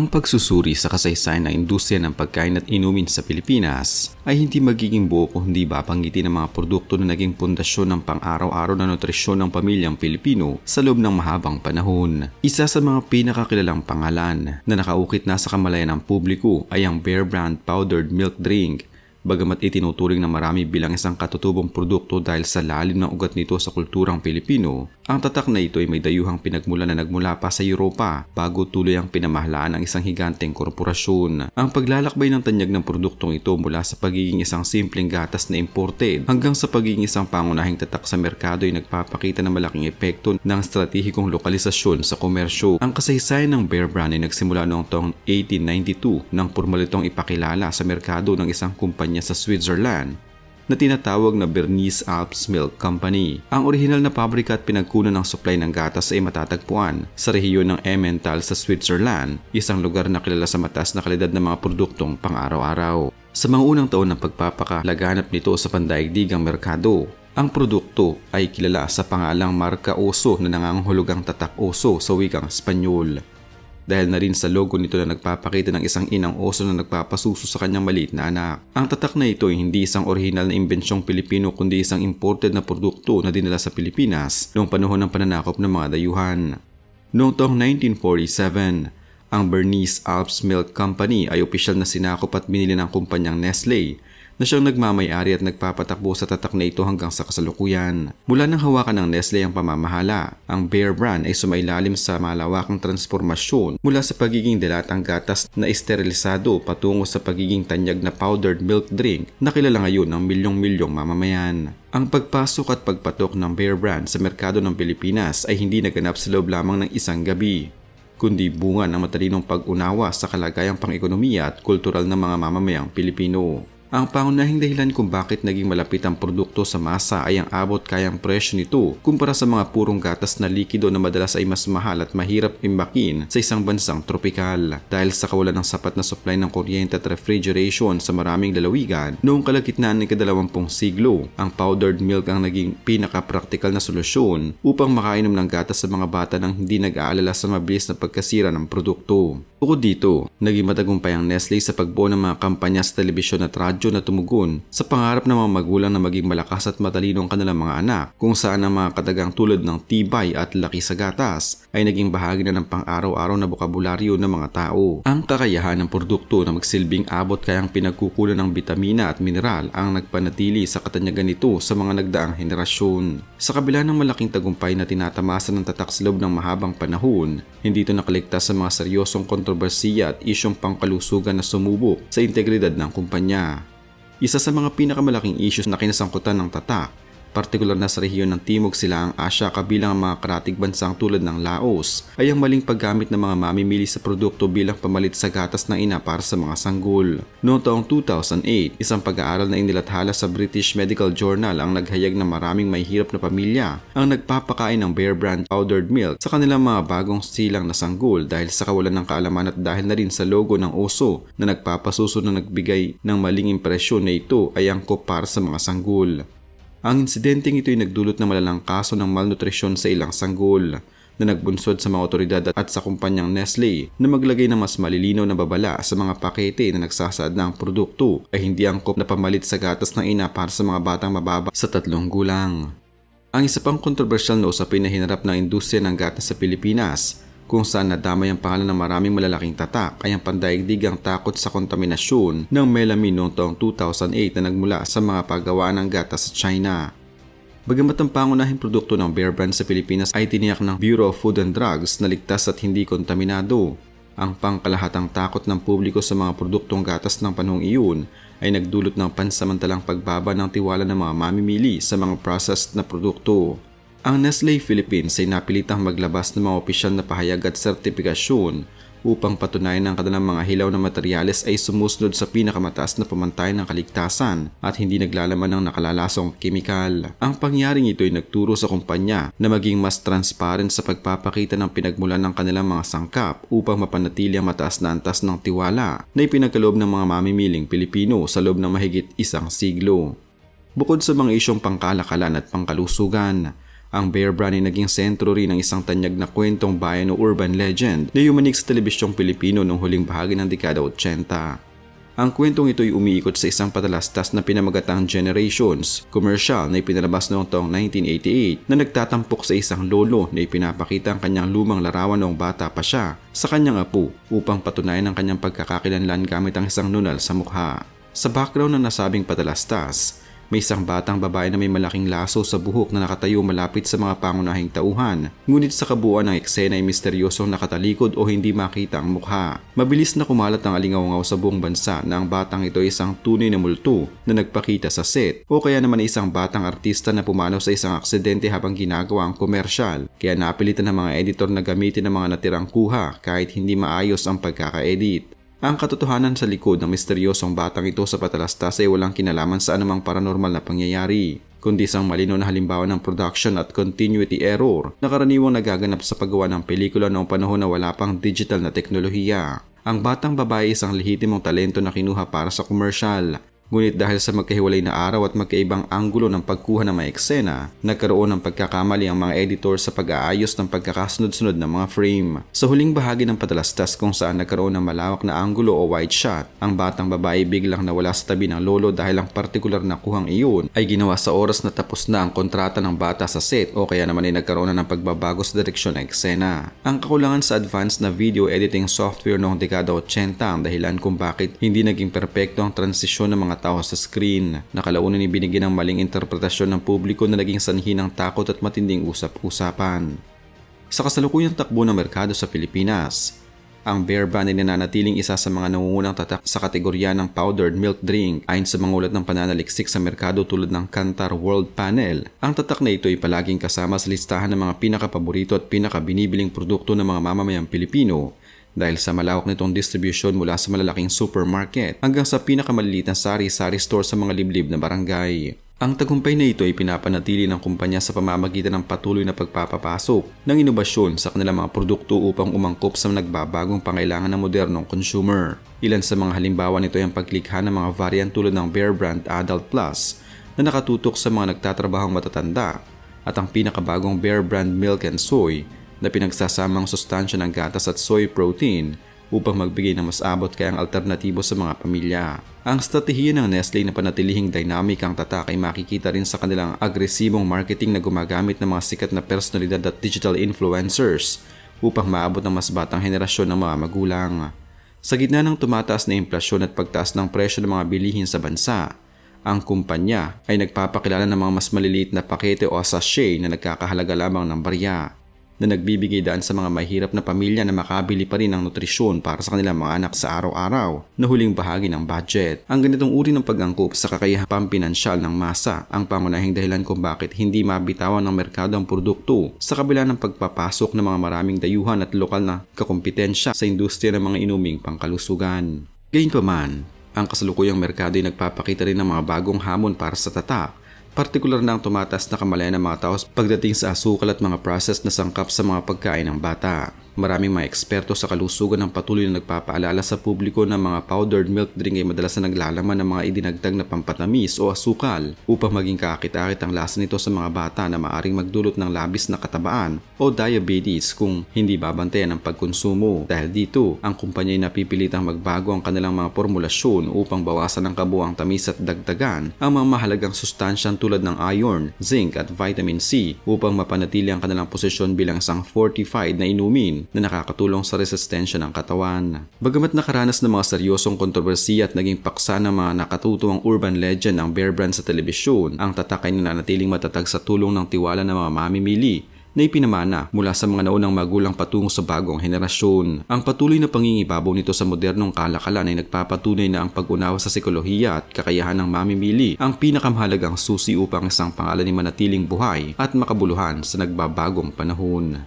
Ang pagsusuri sa kasaysayan ng industriya ng pagkain at inumin sa Pilipinas ay hindi magiging buo kung hindi babanggitin ang mga produkto na naging pundasyon ng pang-araw-araw na nutrisyon ng pamilyang Pilipino sa loob ng mahabang panahon. Isa sa mga pinakakilalang pangalan na nakaukit na sa kamalayan ng publiko ay ang Bear Brand Powdered Milk Drink. Bagamat itinuturing na marami bilang isang katutubong produkto dahil sa lalim ng ugat nito sa kulturang Pilipino, ang tatak na ito ay may dayuhang pinagmulan na nagmula pa sa Europa bago tuloy ang pinamahalaan ng isang higanteng korporasyon. Ang paglalakbay ng tanyag ng produktong ito mula sa pagiging isang simpleng gatas na imported hanggang sa pagiging isang pangunahing tatak sa merkado ay nagpapakita ng malaking epekto ng estratehikong lokalisasyon sa komersyo. Ang kasaysayan ng Bear Brand ay nagsimula noong taong 1892 nang formal itong ipakilala sa merkado ng isang kumpanya sa Switzerland na tinatawag na Bernese Alps Milk Company. Ang orihinal na pabrika at pinagkunan ng supply ng gatas ay matatagpuan sa rehiyon ng Emmental sa Switzerland, isang lugar na kilala sa mataas na kalidad ng mga produktong pang-araw-araw. Sa mga unang taon ng pagpapakalaganap nito sa pandaigdigang merkado, ang produkto ay kilala sa pangalang Marka Oso na nangangahulugang tatak oso sa wikang Espanyol. Dahil na rin sa logo nito na nagpapakita ng isang inang oso na nagpapasuso sa kanyang maliit na anak. Ang tatak na ito ay hindi isang orihinal na imbensyong Pilipino kundi isang imported na produkto na dinala sa Pilipinas noong panahon ng pananakop ng mga dayuhan. Noong taong 1947, ang Bernese Alps Milk Company ay opisyal na sinakop at binili ng kumpanyang Nestle na siyang nagmamay-ari at nagpapatakbo sa tatak na ito hanggang sa kasalukuyan. Mula nang hawakan ng Nestle ang pamamahala, ang Bear Brand ay sumailalim sa malawakang transformasyon mula sa pagiging dilatang gatas na esterilisado patungo sa pagiging tanyag na powdered milk drink na kilala ngayon ng milyong-milyong mamamayan. Ang pagpasok at pagpatok ng Bear Brand sa merkado ng Pilipinas ay hindi naganap sa loob lamang ng isang gabi, kundi bunga ng matalinong pag-unawa sa kalagayang pang-ekonomiya at kultural ng mga mamamayang Pilipino. Ang pangunahing dahilan kung bakit naging malapit ang produkto sa masa ay ang abot kayang presyo nito kumpara sa mga purong gatas na likido na madalas ay mas mahal at mahirap imbakin sa isang bansang tropikal. Dahil sa kawalan ng sapat na supply ng kuryente at refrigeration sa maraming lalawigan, noong kalagitnaan ng ika-20 siglo, ang powdered milk ang naging pinaka-praktikal na solusyon upang makainom ng gatas sa mga bata nang hindi nag-aalala sa mabilis na pagkasira ng produkto. Bukod dito, naging matagumpay ang Nestle sa pagbuo ng mga kampanya sa telebisyon at radyo na tumugon sa pangarap ng mga magulang na maging malakas at matalino ang kanilang mga anak, kung saan ang mga katagang tulad ng tibay at laki sa gatas ay naging bahagi na ng pang-araw-araw na bokabularyo ng mga tao. Ang kakayahan ng produkto na magsilbing abot kayang pinagkukulan ng bitamina at mineral ang nagpanatili sa katanyagan nito sa mga nagdaang henerasyon. Sa kabila ng malaking tagumpay na tinatamasa ng tatak sa loob ng mahabang panahon, hindi ito nakaligtas sa mga seryosong kontrobersiya at isyong pangkalusugan na sumubok sa integridad ng kumpanya. Isa sa mga pinakamalaking issues na kinasangkutan ng tatak, partikular na sa rehiyon ng Timog Silaang Asya kabilang ang mga karatig bansang tulad ng Laos, ay ang maling paggamit ng mga mamimili sa produkto bilang pamalit sa gatas ng ina para sa mga sanggol. Noong taong 2008, isang pag-aaral na inilathala sa British Medical Journal ang naghayag na maraming mahihirap na pamilya ang nagpapakain ng Bear Brand powdered milk sa kanilang mga bagong silang na sanggol dahil sa kawalan ng kaalaman at dahil na rin sa logo ng oso na nagpapasuso na nagbigay ng maling impresyon na ito ay angkop para sa mga sanggol. Ang insidenteng ito ay nagdulot ng malalang kaso ng malnutrisyon sa ilang sanggol na nagbunsod sa mga otoridad at sa kumpanyang Nestle na maglagay ng mas malilinaw na babala sa mga pakete na nagsasaad na ang produkto ay hindi angkop na pamalit sa gatas ng ina para sa mga batang mababa sa 3 gulang. Ang isa pang kontrobersyal na usapin na hinarap ng industriya ng gatas sa Pilipinas, kung saan nadamay ang pangalan ng maraming malalaking tatak, ay ang pandaigdigang takot sa kontaminasyon ng melamine noong taong 2008 na nagmula sa mga paggawaan ng gatas sa China. Bagamat ang pangunahing produkto ng Bear Brand sa Pilipinas ay tiniyak ng Bureau of Food and Drugs na ligtas at hindi kontaminado, ang pangkalahatang takot ng publiko sa mga produktong gatas ng panahong iyon ay nagdulot ng pansamantalang pagbaba ng tiwala ng mga mamimili sa mga processed na produkto. Ang Nestle Philippines ay napilitang maglabas ng mga opisyal na pahayag at sertipikasyon upang patunayan ng kanilang mga hilaw na materyales ay sumusunod sa pinakamataas na pamantayan ng kaligtasan at hindi naglalaman ng nakalalasong kemikal. Ang pangyaring ito ay nagturo sa kumpanya na maging mas transparent sa pagpapakita ng pinagmulan ng kanilang mga sangkap upang mapanatili ang mataas na antas ng tiwala na ipinagkaloob ng mga mamimiling Pilipino sa loob ng mahigit 1 siglo. Bukod sa mga isyong pangkalakalan at pangkalusugan, Ang Bear Brand ay naging sentro rin ng isang tanyag na kwentong bayan o urban legend na yumanig sa telebisyong Pilipino noong huling bahagi ng dekada 80. Ang kwentong ito ay umiikot sa isang patalastas na pinamagatang Generations, commercial na ipinalabas noong taong 1988 na nagtatampok sa isang lolo na ipinapakita ang kanyang lumang larawan noong bata pa siya sa kanyang apo upang patunayan ang kanyang pagkakakilanlan gamit ang isang nunal sa mukha. Sa background ng nasabing patalastas, may isang batang babae na may malaking laso sa buhok na nakatayo malapit sa mga pangunahing tauhan. Ngunit sa kabuuan ng eksena ay misteryosong nakatalikod o hindi makita ang mukha. Mabilis na kumalat ang alingaw-ngaw sa buong bansa na ang batang ito ay isang tunay na multo na nagpakita sa set o kaya naman ay isang batang artista na pumanaw sa isang aksidente habang ginagawa ang komersyal. Kaya napilitan ng mga editor na gamitin ang mga natirang kuha kahit hindi maayos ang pagkaka-edit. Ang katotohanan sa likod ng misteryosong batang ito sa patalastas ay walang kinalaman sa anumang paranormal na pangyayari, kundi isang malinaw na halimbawa ng production at continuity error na karaniwang nagaganap sa paggawa ng pelikula noong panahon na wala pang digital na teknolohiya. Ang batang babae ay isang lehitimong talento na kinuha para sa komersyal. Ngunit dahil sa magkahiwalay na araw at magkaibang anggulo ng pagkuha ng mga eksena, nagkaroon ng pagkakamali ang mga editor sa pag-aayos ng pagkakasunod-sunod ng mga frame. Sa huling bahagi ng patalastas kung saan nagkaroon ng malawak na anggulo o wide shot, ang batang babae biglang nawala sa tabi ng lolo dahil ang partikular na kuhang iyon ay ginawa sa oras na tapos na ang kontrata ng bata sa set o kaya naman ay nagkaroon na ng pagbabago sa direksyon ng eksena. Ang kakulangan sa advanced na video editing software noong dekada 80 ang dahilan kung bakit hindi naging perpekto ang transisyon ng mga tao sa screen. Nakalaunan ni binigyan ng maling interpretasyon ng publiko na naging sanhi ng takot at matinding usap-usapan. Sa kasalukuyang takbo ng merkado sa Pilipinas, ang Bear Brand ay nananatiling isa sa mga nangungunang tatak sa kategorya ng powdered milk drink ayon sa mga ulat ng pananaliksik sa merkado tulad ng Kantar World Panel. Ang tatak na ito ay palaging kasama sa listahan ng mga pinakapaborito at pinakabinibiling produkto ng mga mamamayang Pilipino dahil sa malawak nitong distribution mula sa malalaking supermarket hanggang sa pinakamaliliit na sari-sari store sa mga liblib na barangay. Ang tagumpay na ito ay pinapanatili ng kumpanya sa pamamagitan ng patuloy na pagpapapasok ng inobasyon sa kanilang mga produkto upang umangkop sa nagbabagong pangailangan ng modernong consumer. Ilan sa mga halimbawa nito ay ang paglikha ng mga variant tulad ng Bear Brand Adult Plus na nakatutok sa mga nagtatrabahong matatanda at ang pinakabagong Bear Brand Milk and Soy na pinagsasamang sustansya ng gatas at soy protein upang magbigay ng mas abot kayang alternatibo sa mga pamilya. Ang estratehiya ng Nestle na panatilihing dynamic ang tatak ay makikita rin sa kanilang agresibong marketing na gumagamit ng mga sikat na personalidad at digital influencers upang maabot ng mas batang henerasyon ng mga magulang. Sa gitna ng tumataas na inflasyon at pagtaas ng presyo ng mga bilihin sa bansa, ang kumpanya ay nagpapakilala ng mga mas maliliit na pakete o sachet na nagkakahalaga lamang ng barya, na nagbibigay daan sa mga mahirap na pamilya na makabili pa rin ng nutrisyon para sa kanilang mga anak sa araw-araw na huling bahagi ng budget. Ang ganitong uri ng pag-angkop sa kakayahang pampinansyal ng masa ang pangunahing dahilan kung bakit hindi mabitawan ng merkado ang produkto sa kabila ng pagpapasok ng mga maraming dayuhan at lokal na kakumpetensya sa industriya ng mga inuming pangkalusugan. Gayunpaman, ang kasalukuyang merkado ay nagpapakita rin ng mga bagong hamon para sa tatak, partikular na ang tumataas na kamalayan ng mga tao pagdating sa asukal at mga processed na sangkap sa mga pagkain ng bata. Maraming mga eksperto sa kalusugan ang patuloy na nagpapaalala sa publiko na mga powdered milk drink ay madalas na naglalaman ng mga idinagdag na pampatamis o asukal upang maging kakit-akit ang lasa nito sa mga bata na maaring magdulot ng labis na katabaan o diabetes kung hindi babantayan ang pagkonsumo. Dahil dito, ang kumpanya ay napipilitang magbago ang kanilang mga formulasyon upang bawasan ang kabuang tamis at dagdagan ang mga mahalagang sustansyang tulad ng iron, zinc at vitamin C upang mapanatili ang kanilang posisyon bilang isang fortified na inumin na nakakatulong sa resistensya ng katawan. Bagamat nakaranas ng mga seryosong kontrobersiya at naging paksa ng mga nakatutuwang urban legend ang Bear Brand sa telebisyon, ang tatak ay nananatiling matatag sa tulong ng tiwala ng mga mamimili na ipinamana mula sa mga naunang magulang patungo sa bagong henerasyon. Ang patuloy na pangingibabaw nito sa modernong kalakalan ay nagpapatunay na ang pag-unawa sa psikolohiya at kakayahan ng mamimili ang pinakamahalagang susi upang isang pangalan ay manatiling buhay at makabuluhan sa nagbabagong panahon.